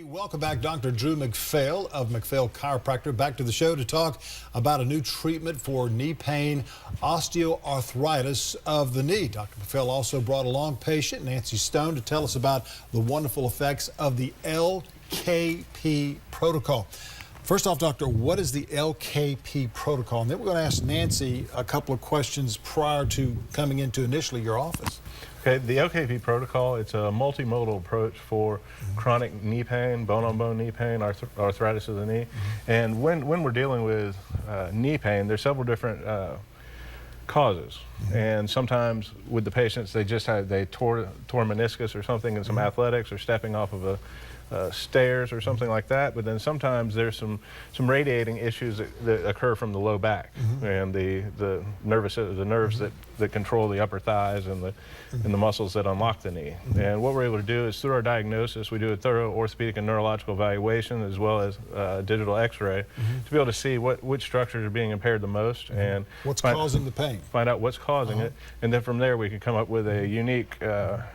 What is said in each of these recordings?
Welcome back, Dr. Drew McPhail of McPhail Chiropractic, back to the show to talk about a new treatment for knee pain, osteoarthritis of the knee. Dr. McPhail also brought along patient Nancy Stone to tell us about the wonderful effects of the LKP protocol. First off, doctor, what is the LKP protocol? And then we're going to ask Nancy a couple of questions prior to coming into initially your office. Okay, the LKP protocol, it's a multimodal approach for chronic knee pain, bone-on-bone knee pain, arthritis of the knee. And when we're dealing with knee pain, there's several different causes. And sometimes with the patients, they tore meniscus or something in some athletics or stepping off of a stairs or something like that, but then sometimes there's some radiating issues that occur from the low back and the nerves that control the upper thighs and the muscles that unlock the knee. And what we're able to do is through our diagnosis, we do a thorough orthopedic and neurological evaluation as well as digital x-ray to be able to see which structures are being impaired the most and what's causing the pain. Find out what's causing it, and then from there we can come up with a unique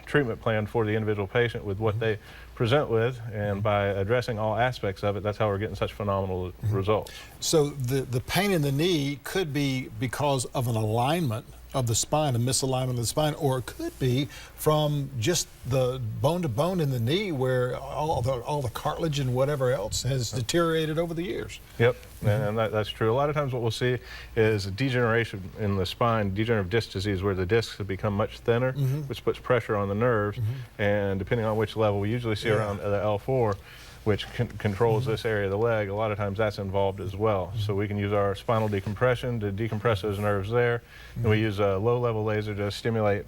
treatment plan for the individual patient with what they present with, and by addressing all aspects of it, that's how we're getting such phenomenal results. So the pain in the knee could be because of an alignment of the spine, a misalignment of the spine, or it could be from just the bone to bone in the knee where all the cartilage and whatever else has deteriorated over the years. Yep, and that's true. A lot of times what we'll see is degeneration in the spine, degenerative disc disease, where the discs have become much thinner, which puts pressure on the nerves, and depending on which level, we usually see around the L4, which controls this area of the leg. A lot of times that's involved as well. So we can use our spinal decompression to decompress those nerves there. And we use a low-level laser to stimulate,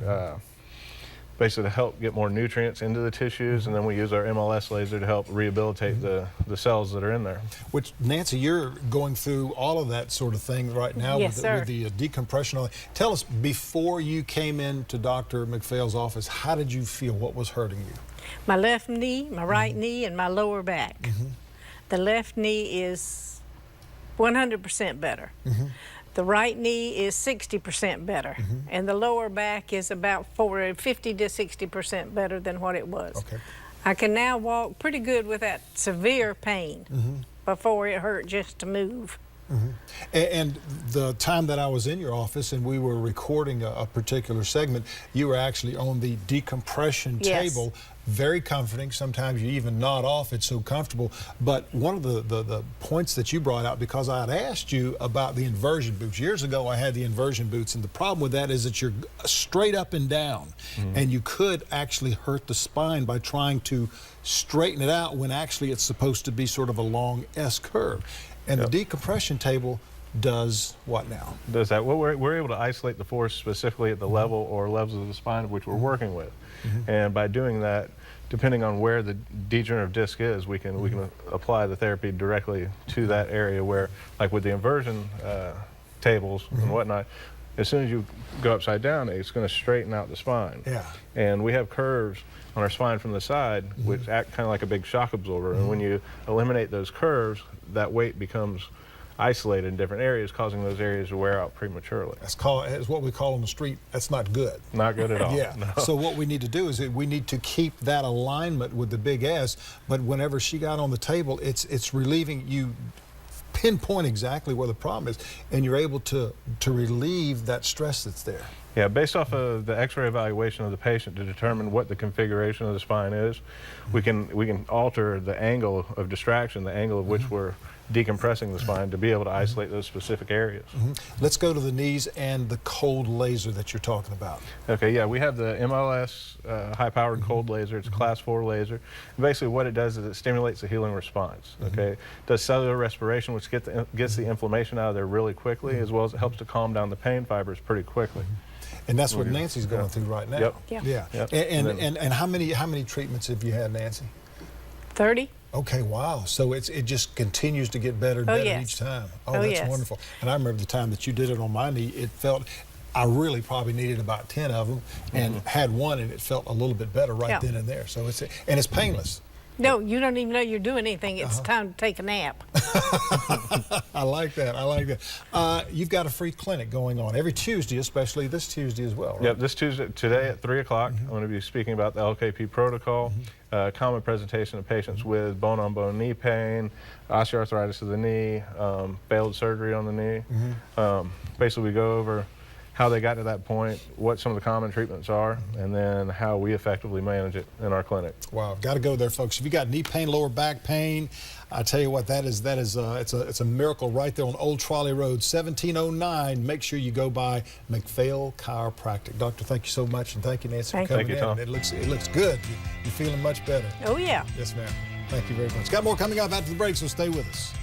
basically to help get more nutrients into the tissues. And then we use our MLS laser to help rehabilitate the cells that are in there. Which, Nancy, you're going through all of that sort of thing right now with the decompression. Tell us, before you came into Dr. McPhail's office, how did you feel? What was hurting you? My left knee, my right knee, and my lower back. The left knee is 100% better. The right knee is 60% better. And the lower back is about 50 to 60% better than what it was. Okay. I can now walk pretty good with that severe pain. Before it hurt just to move. And the time that I was in your office and we were recording a particular segment, you were actually on the decompression table. Very comforting. Sometimes you even nod off, it's so comfortable. But one of the points that you brought out, because I had asked you about the inversion boots. Years ago I had the inversion boots, and the problem with that is that you're straight up and down, and you could actually hurt the spine by trying to straighten it out when actually it's supposed to be sort of a long S curve. And the decompression table does what now? Does that? Well, we're able to isolate the force specifically at the level or levels of the spine which we're working with. And by doing that, depending on where the degenerative disc is, we can apply the therapy directly to that area where, like with the inversion tables and whatnot, as soon as you go upside down, it's going to straighten out the spine. And we have curves on our spine from the side which act kind of like a big shock absorber. And when you eliminate those curves, that weight becomes isolated in different areas, causing those areas to wear out prematurely. That's what we call on the street, that's not good. Not good at all. No. So what we need to do is we need to keep that alignment with the big S, but whenever she got on the table, it's relieving you. Pinpoint exactly where the problem is, and you're able to relieve that stress that's there. Yeah, based off of the x-ray evaluation of the patient to determine what the configuration of the spine is, we can alter the angle of distraction, the angle of which we're decompressing the spine to be able to isolate those specific areas. Let's go to the knees and the cold laser that you're talking about. Okay, yeah, we have the MLS high-powered cold laser. It's a class 4 laser. And basically what it does is it stimulates the healing response. Okay, it does cellular respiration, which gets the inflammation out of there really quickly, as well as it helps to calm down the pain fibers pretty quickly. And that's what Nancy's going through right now. And how many treatments have you had, Nancy? 30. Okay, wow. So it just continues to get better and better each time. Oh, that's wonderful. And I remember the time that you did it on my knee, it felt, I really probably needed about 10 of them and had one, and it felt a little bit better right then and there. So it's painless. No, you don't even know you're doing anything. It's time to take a nap. I like that. I like that. You've got a free clinic going on every Tuesday, especially this Tuesday as well, right? Yep, this Tuesday, today at 3 o'clock, I'm going to be speaking about the LKP protocol, common presentation of patients with bone-on-bone knee pain, osteoarthritis of the knee, failed surgery on the knee. Basically, we go over how they got to that point, what some of the common treatments are, and then how we effectively manage it in our clinic. Wow, got to go there, folks. If you got knee pain, lower back pain, I tell you what, it's a miracle right there on Old Trolley Road, 1709. Make sure you go by McPhail Chiropractic. Doctor, thank you so much, and thank you, Nancy, for coming Thank you, Tom. in. It looks good. You're feeling much better. Oh, yeah. Yes, ma'am. Thank you very much. Got more coming up after the break, so stay with us.